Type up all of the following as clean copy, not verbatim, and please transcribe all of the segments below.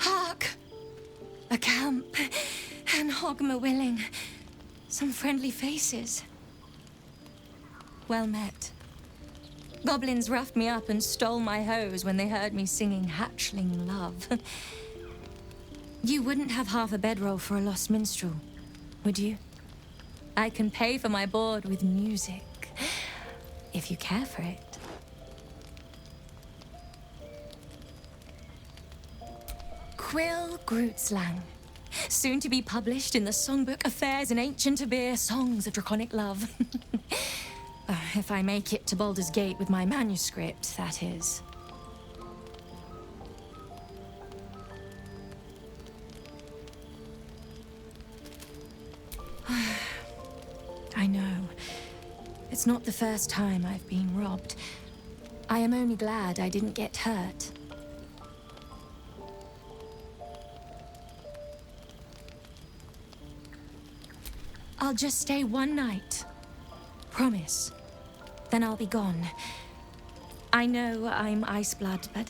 Hark! A camp, and Hogma willing. Some friendly faces. Well met. Goblins roughed me up and stole my hose when they heard me singing hatchling love. You wouldn't have half a bedroll for a lost minstrel, would you? I can pay for my board with music, if you care for it. Quil Grootslang, soon to be published in the songbook Affairs in Ancient Abir, Songs of Draconic Love. If I make it to Baldur's Gate with my manuscript, that is. I know. It's not the first time I've been robbed. I am only glad I didn't get hurt. I'll just stay one night. Promise. Then I'll be gone. I know I'm ice blood, but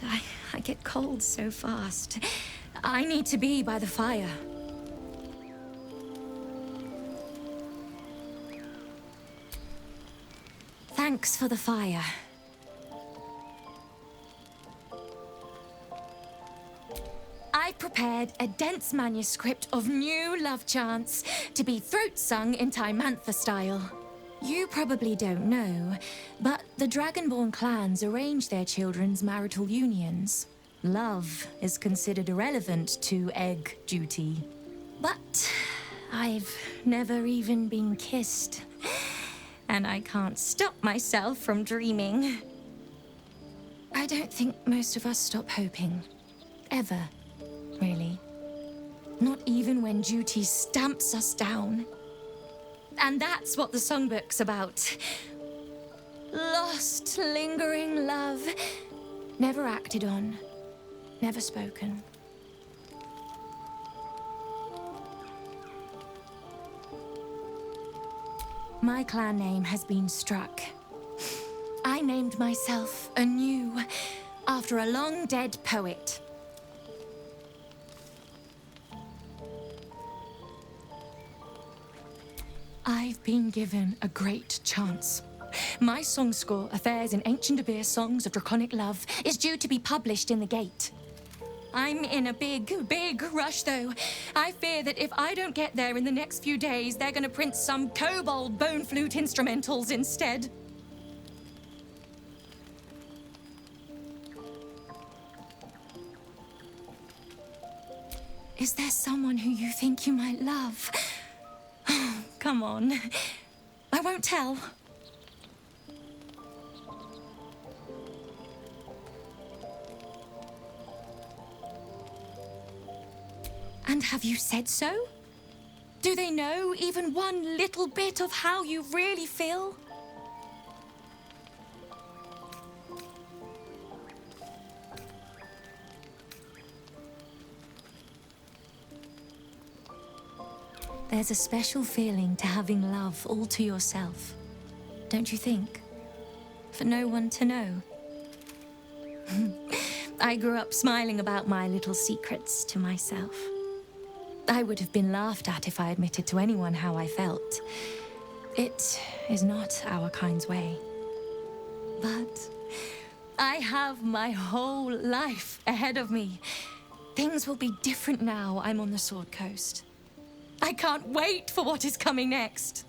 I get cold so fast. I need to be by the fire. Thanks for the fire. I prepared a dense manuscript of new love chants to be throat sung in Timantha style. You probably don't know, but the Dragonborn clans arrange their children's marital unions. Love is considered irrelevant to egg duty. But I've never even been kissed. And I can't stop myself from dreaming. I don't think most of us stop hoping. Ever, really. Not even when duty stamps us down. And that's what the songbook's about. Lost, lingering love. Never acted on. Never spoken. My clan name has been struck. I named myself anew after a long-dead poet. I've been given a great chance. My song score, Affairs in Ancient Abir, Songs of Draconic Love, is due to be published in the Gate. I'm in a big rush, though. I fear that if I don't get there in the next few days, they're gonna print some kobold bone flute instrumentals instead. Is there someone who you think you might love? Oh, come on. I won't tell. And have you said so? Do they know even one little bit of how you really feel? There's a special feeling to having love all to yourself, don't you think? For no one to know. I grew up smiling about my little secrets to myself. I would have been laughed at if I admitted to anyone how I felt. It is not our kind's way. But I have my whole life ahead of me. Things will be different now I'm on the Sword Coast. I can't wait for what is coming next.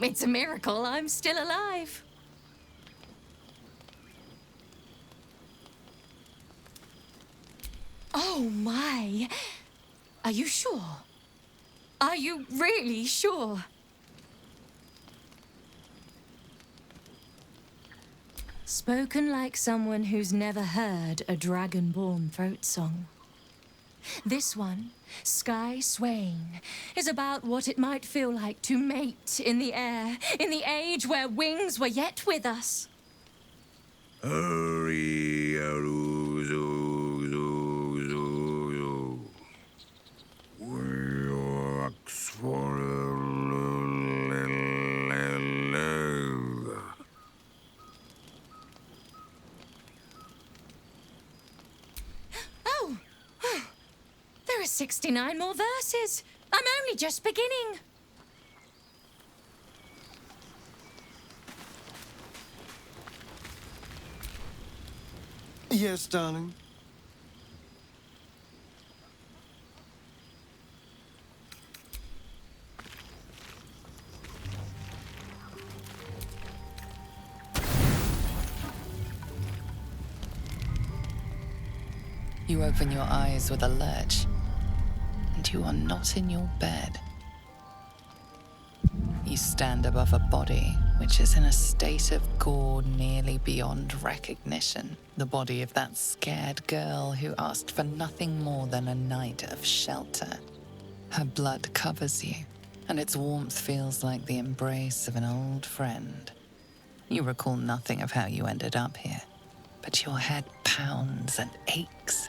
It's a miracle I'm still alive. Oh my! Are you sure? Are you really sure? Spoken like someone who's never heard a dragonborn throat song. This one, Sky Swaying, is about what it might feel like to mate in the air, in the age where wings were yet with us. 69 more verses. I'm only just beginning. Yes, darling. You open your eyes with a lurch, and you are not in your bed. You stand above a body which is in a state of gore nearly beyond recognition. The body of that scared girl who asked for nothing more than a night of shelter. Her blood covers you, and its warmth feels like the embrace of an old friend. You recall nothing of how you ended up here, but your head pounds and aches.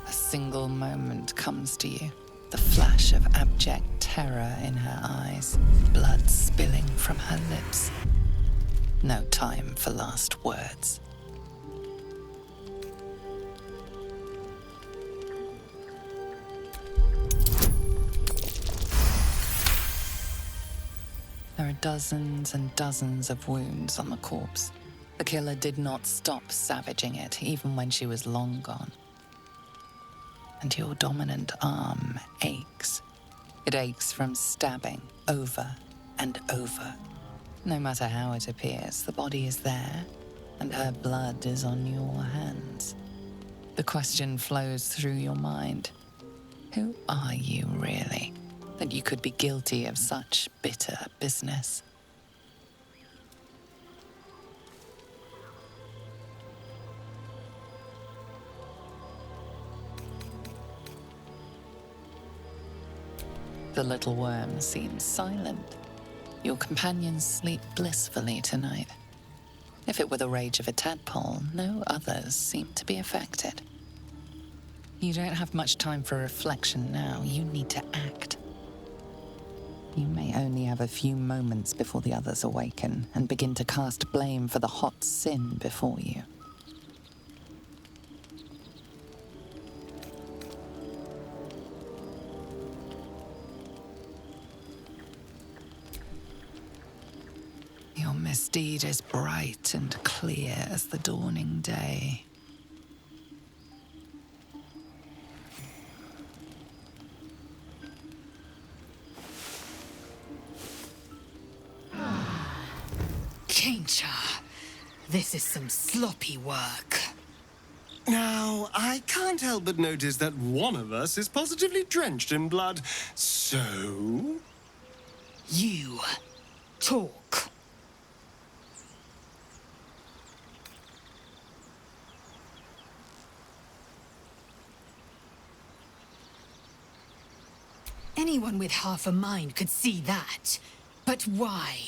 A single moment comes to you, the flash of abject terror in her eyes, blood spilling from her lips. No time for last words. There are dozens and dozens of wounds on the corpse. The killer did not stop savaging it, even when she was long gone. And your dominant arm aches. It aches from stabbing over and over. No matter how it appears, the body is there, and her blood is on your hands. The question flows through your mind. Who are you really, that you could be guilty of such bitter business? The little worm seems silent. Your companions sleep blissfully tonight. If it were the rage of a tadpole, no others seem to be affected. You don't have much time for reflection now. You need to act. You may only have a few moments before the others awaken and begin to cast blame for the hot sin before you. Your misdeed is bright and clear as the dawning day. Kaincha, this is some sloppy work. Now, I can't help but notice that one of us is positively drenched in blood. So? You talk. Anyone with half a mind could see that. But why?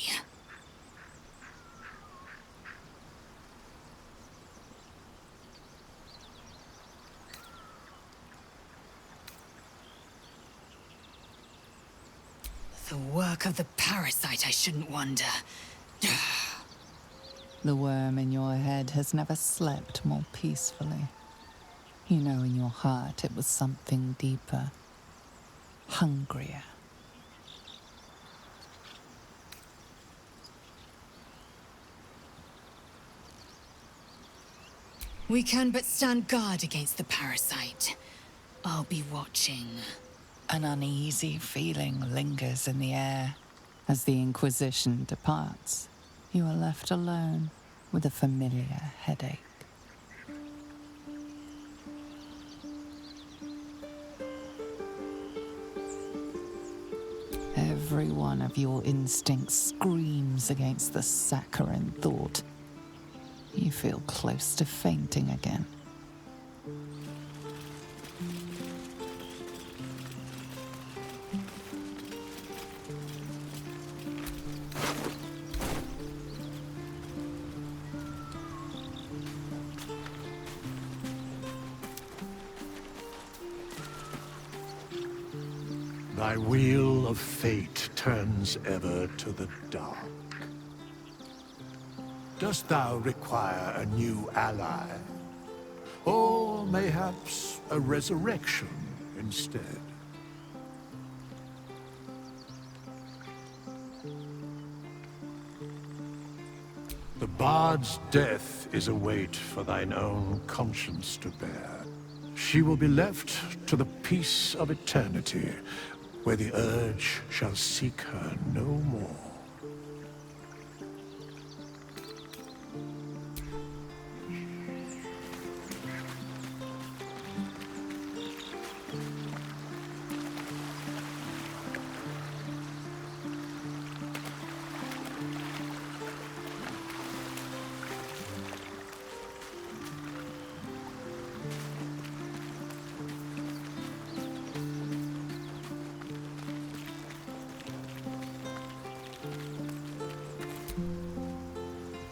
The work of the parasite, I shouldn't wonder. The worm in your head has never slept more peacefully. You know in your heart it was something deeper, hungrier. We can but stand guard against the parasite. I'll be watching. An uneasy feeling lingers in the air. As the Inquisition departs, you are left alone with a familiar headache. Every one of your instincts screams against the saccharine thought. You feel close to fainting again. Thy wheel of fate turns ever to the dark. Dost thou require a new ally? Or mayhaps a resurrection instead? The bard's death is a weight for thine own conscience to bear. She will be left to the peace of eternity, where the urge shall seek her no more.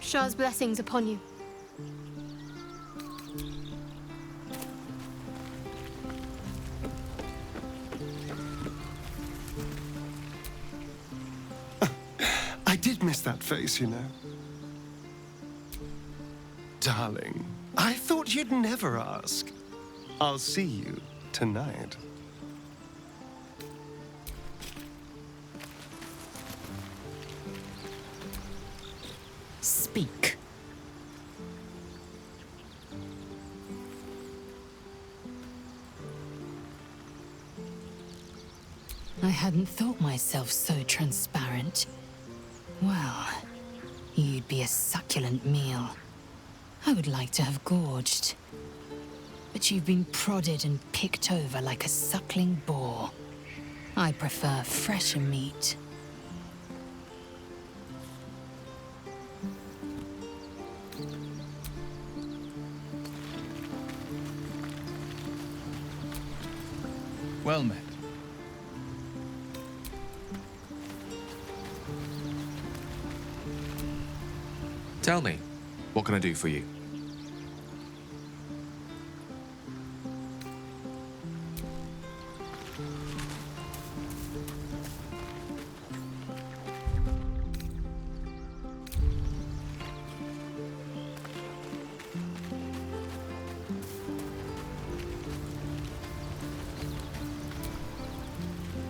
Shah's blessings upon you. I did miss that face, you know. Darling, I thought you'd never ask. I'll see you tonight. Speak. I hadn't thought myself so transparent. Well, you'd be a succulent meal. I would like to have gorged. But you've been prodded and picked over like a suckling boar. I prefer fresher meat. Well met. Tell me, what can I do for you?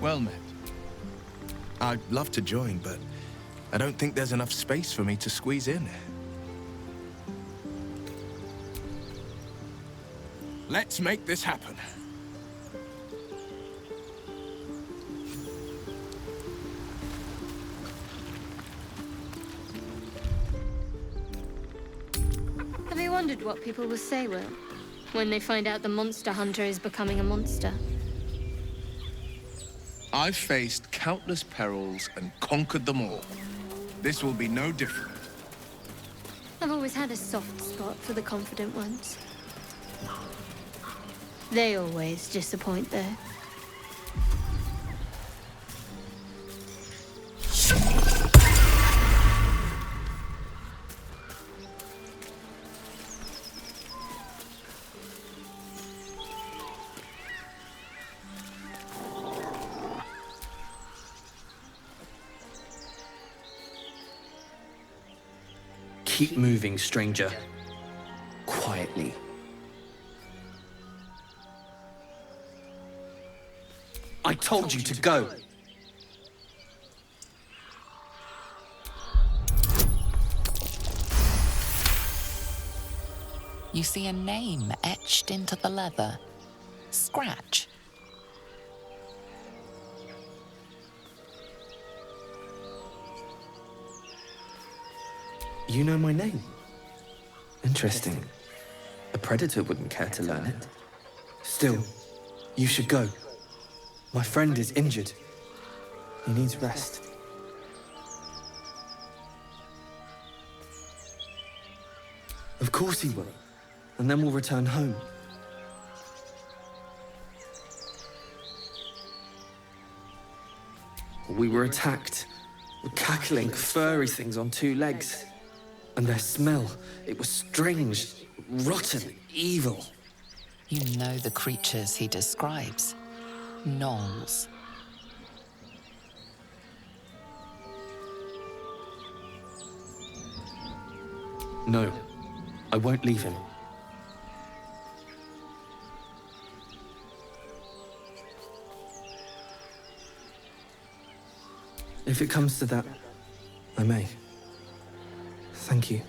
Well met. I'd love to join, but I don't think there's enough space for me to squeeze in. Let's make this happen. Have you wondered what people will say, Will, when they find out the monster hunter is becoming a monster? I've faced countless perils and conquered them all. This will be no different. I've always had a soft spot for the confident ones. They always disappoint, though. Keep moving, stranger. Quietly. I told you to go. You see a name etched into the leather. Scratch. You know my name? Interesting. A predator wouldn't care to learn it. Still, you should go. My friend is injured. He needs rest. Of course he will. And then we'll return home. We were attacked. Cackling, furry things on two legs. And their smell, it was strange, rotten, evil. You know the creatures he describes. Gnolls. No, I won't leave him. If it comes to that, I may. Thank you.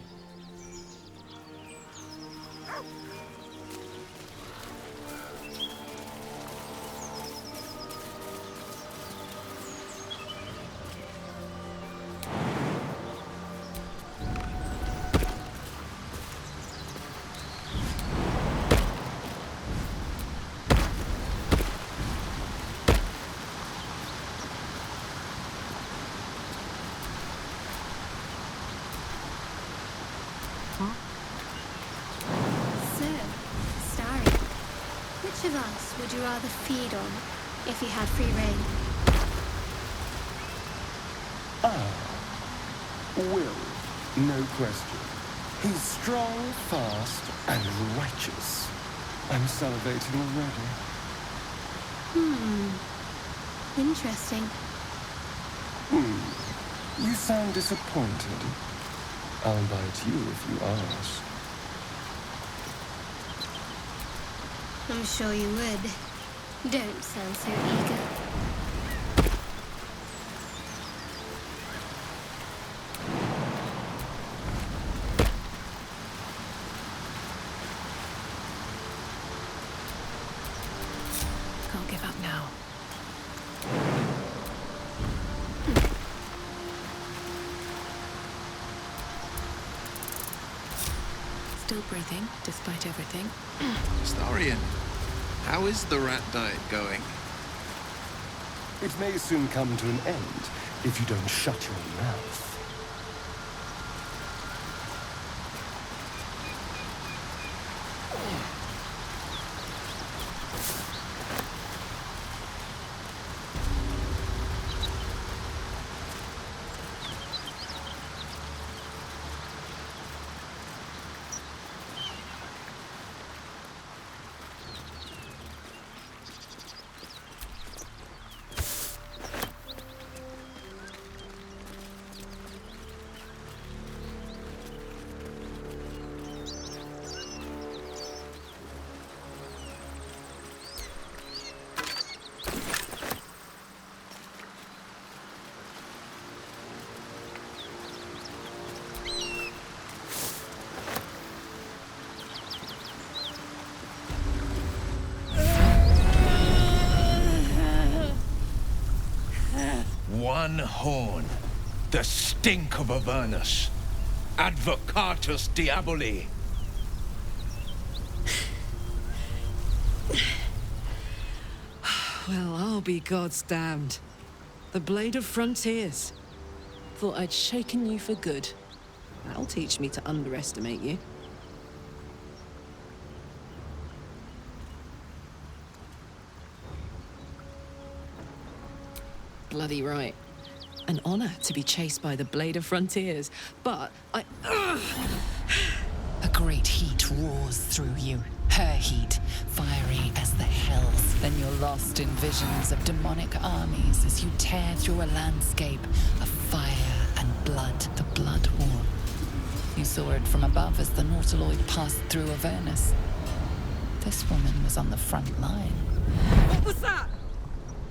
Which of us would you rather feed on if you had free reign? Will, no question. He's strong, fast, and righteous. I'm salivating already. Interesting. You sound disappointed. I'll bite you if you ask. I'm sure you would. Don't sound so eager. Can't give up now. Still breathing, despite everything. Starion, how is the rat diet going? It may soon come to an end if you don't shut your mouth. One horn. The stink of Avernus. Advocatus Diaboli. Well, I'll be God's damned. The Blade of Frontiers. Thought I'd shaken you for good. That'll teach me to underestimate you. Bloody right. An honor to be chased by the Blade of Frontiers, but I... A great heat roars through you. Her heat, fiery as the hells. Then you're lost in visions of demonic armies as you tear through a landscape of fire and blood. The Blood War. You saw it from above as the Nautiloid passed through Avernus. This woman was on the front line. What was that?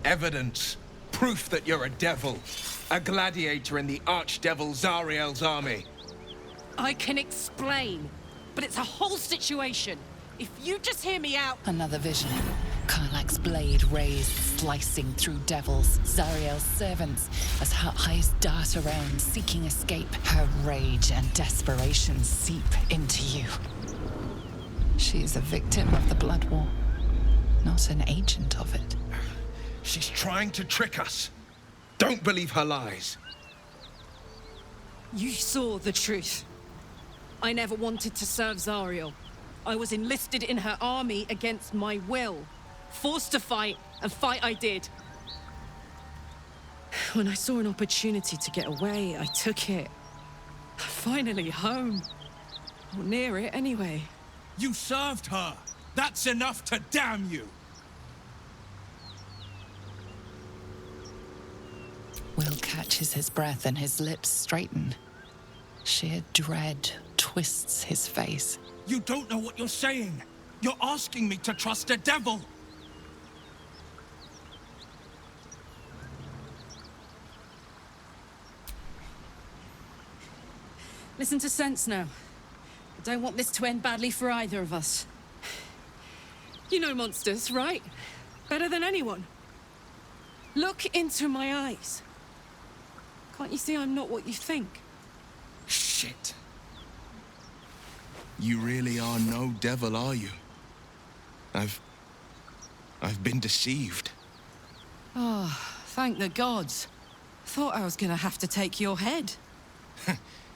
Evidence. Proof that you're a devil. A gladiator in the archdevil Zariel's army. I can explain, but it's a whole situation. If you just hear me out... Another vision. Karlach's blade raised, slicing through devils, Zariel's servants, as her eyes dart around, seeking escape. Her rage and desperation seep into you. She is a victim of the Blood War, not an agent of it. She's trying to trick us. Don't believe her lies. You saw the truth. I never wanted to serve Zariel. I was enlisted in her army against my will. Forced to fight, and fight I did. When I saw an opportunity to get away, I took it. Finally home. Or near it, anyway. You served her! That's enough to damn you! Will catches his breath and his lips straighten. Sheer dread twists his face. You don't know what you're saying. You're asking me to trust a devil. Listen to sense now. I don't want this to end badly for either of us. You know monsters, right? Better than anyone. Look into my eyes. Can't you see I'm not what you think? Shit. You really are no devil, are you? I've been deceived. Oh, thank the gods. Thought I was gonna have to take your head.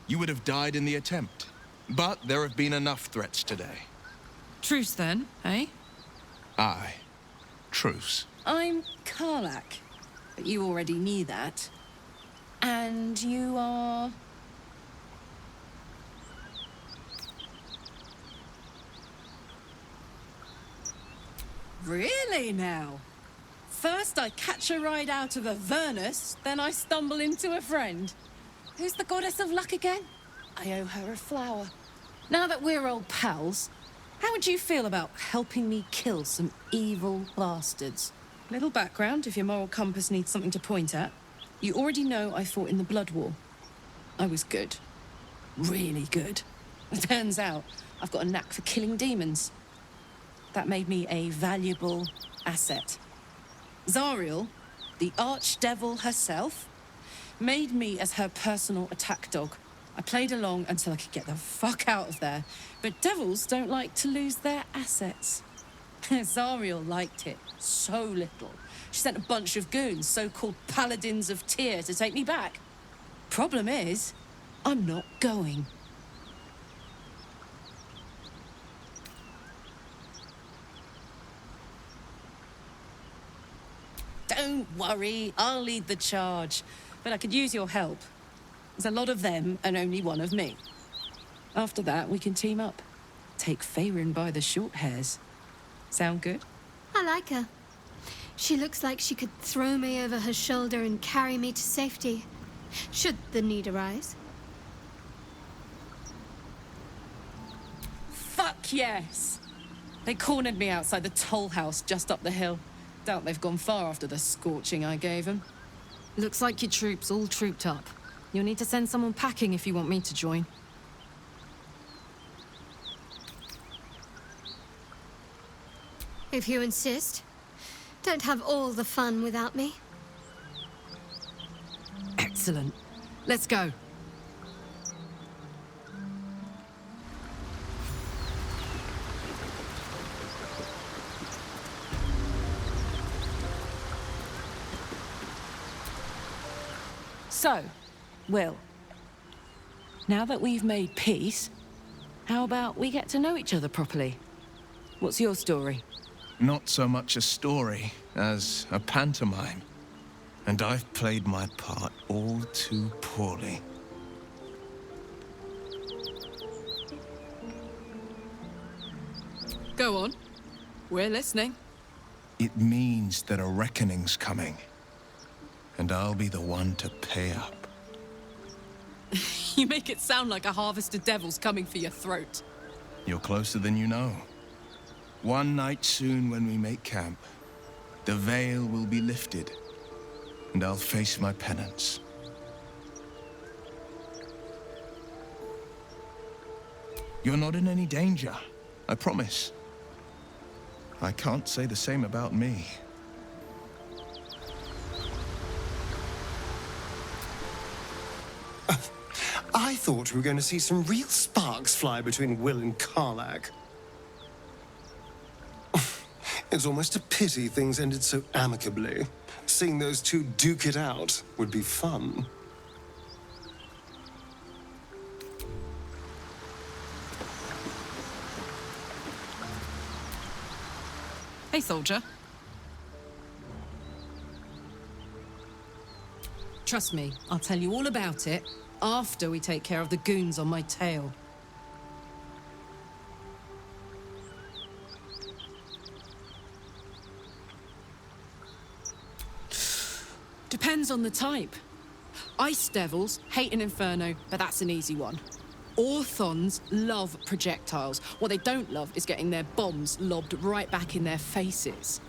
You would have died in the attempt. But there have been enough threats today. Truce then, eh? Aye. Truce. I'm Karlach, but you already knew that. And you are... Really now? First I catch a ride out of Avernus, then I stumble into a friend. Who's the goddess of luck again? I owe her a flower. Now that we're old pals, how would you feel about helping me kill some evil bastards? Little background if your moral compass needs something to point at. You already know I fought in the Blood War. I was good. Really good. It turns out I've got a knack for killing demons. That made me a valuable asset. Zariel, the archdevil herself, made me as her personal attack dog. I played along until I could get the fuck out of there. But devils don't like to lose their assets. Zariel liked it so little. She sent a bunch of goons, so-called paladins of Tyr, to take me back. Problem is, I'm not going. Don't worry, I'll lead the charge. But I could use your help. There's a lot of them and only one of me. After that, we can team up. Take Faerun by the short hairs. Sound good? I like her. She looks like she could throw me over her shoulder and carry me to safety, should the need arise. Fuck yes! They cornered me outside the toll house just up the hill. Doubt they've gone far after the scorching I gave them. Looks like your troops all trooped up. You'll need to send someone packing if you want me to join. If you insist. Don't have all the fun without me. Excellent. Let's go. So, Will, now that we've made peace, how about we get to know each other properly? What's your story? Not so much a story as a pantomime. And I've played my part all too poorly. Go on. We're listening. It means that a reckoning's coming. And I'll be the one to pay up. You make it sound like a harvest of devils coming for your throat. You're closer than you know. One night soon when we make camp, the veil will be lifted, and I'll face my penance. You're not in any danger, I promise. I can't say the same about me. I thought we were going to see some real sparks fly between Will and Karlach. It's almost a pity things ended so amicably. Seeing those two duke it out would be fun. Hey, soldier. Trust me, I'll tell you all about it after we take care of the goons on my tail. Depends on the type. Ice devils hate an inferno, but that's an easy one. Orthons love projectiles. What they don't love is getting their bombs lobbed right back in their faces.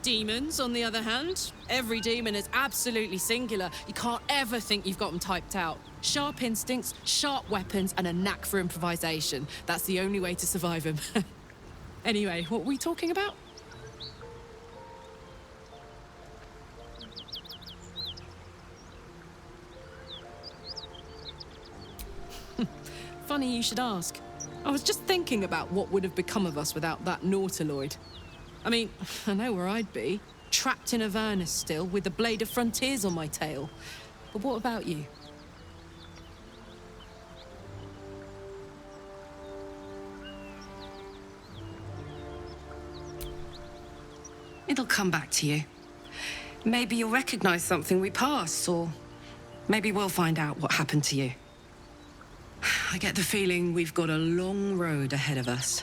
Demons, on the other hand, every demon is absolutely singular. You can't ever think you've got them typed out. Sharp instincts, sharp weapons, and a knack for improvisation. That's the only way to survive them. Anyway, what were we talking about? Funny you should ask. I was just thinking about what would have become of us without that Nautiloid. I mean, I know where I'd be. Trapped in Avernus still, with the Blade of Frontiers on my tail. But what about you? It'll come back to you. Maybe you'll recognize something we passed, or maybe we'll find out what happened to you. I get the feeling we've got a long road ahead of us.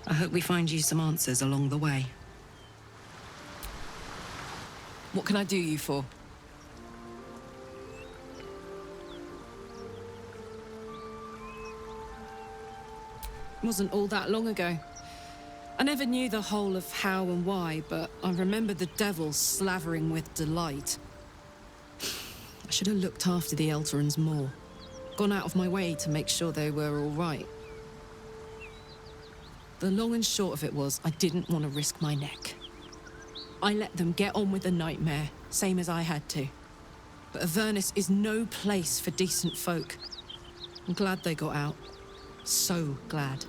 I hope we find you some answers along the way. What can I do you for? It wasn't all that long ago. I never knew the whole of how and why, but I remember the devil slavering with delight. I should have looked after the Elterans more. Gone out of my way to make sure they were all right. The long and short of it was, I didn't want to risk my neck. I let them get on with the nightmare, same as I had to. But Avernus is no place for decent folk. I'm glad they got out. So glad.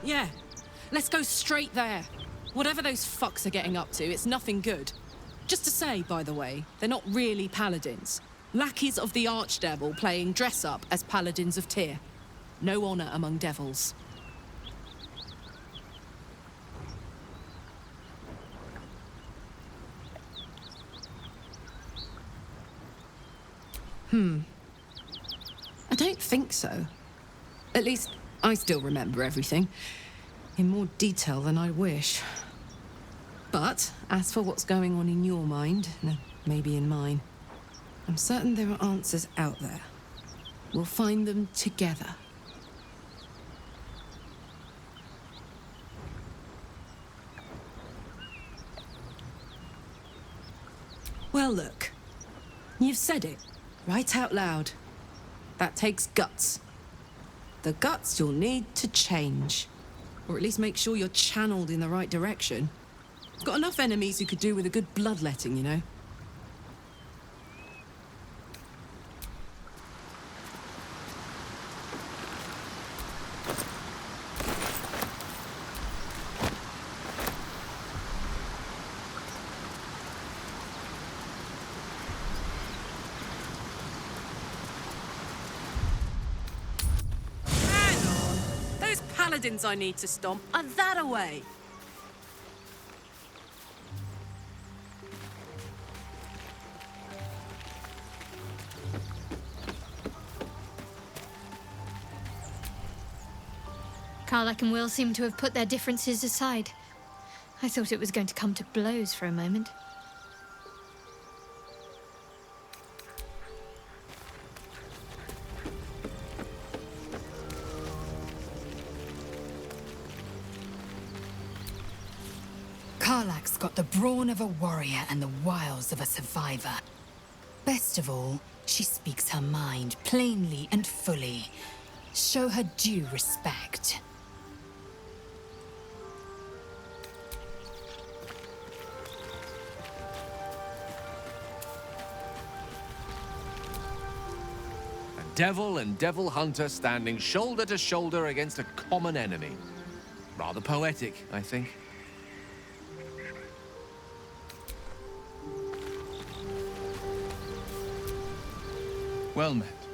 Yeah, let's go straight there. Whatever those fucks are getting up to, it's nothing good. Just to say, by the way, they're not really paladins. Lackeys of the Archdevil playing dress-up as paladins of Tyr. No honor among devils. I don't think so. At least, I still remember everything. In more detail than I wish. But, as for what's going on in your mind, maybe in mine, I'm certain there are answers out there. We'll find them together. Well, look. You've said it, right out loud. That takes guts. The guts you'll need to change. Or at least make sure you're channeled in the right direction. Got enough enemies who could do with a good bloodletting, you know? Hang on! Those paladins I need to stomp are that away! Karlach and Will seem to have put their differences aside. I thought it was going to come to blows for a moment. Karlach's got the brawn of a warrior and the wiles of a survivor. Best of all, she speaks her mind plainly and fully. Show her due respect. Devil and devil hunter standing shoulder to shoulder against a common enemy. Rather poetic, I think. Well met.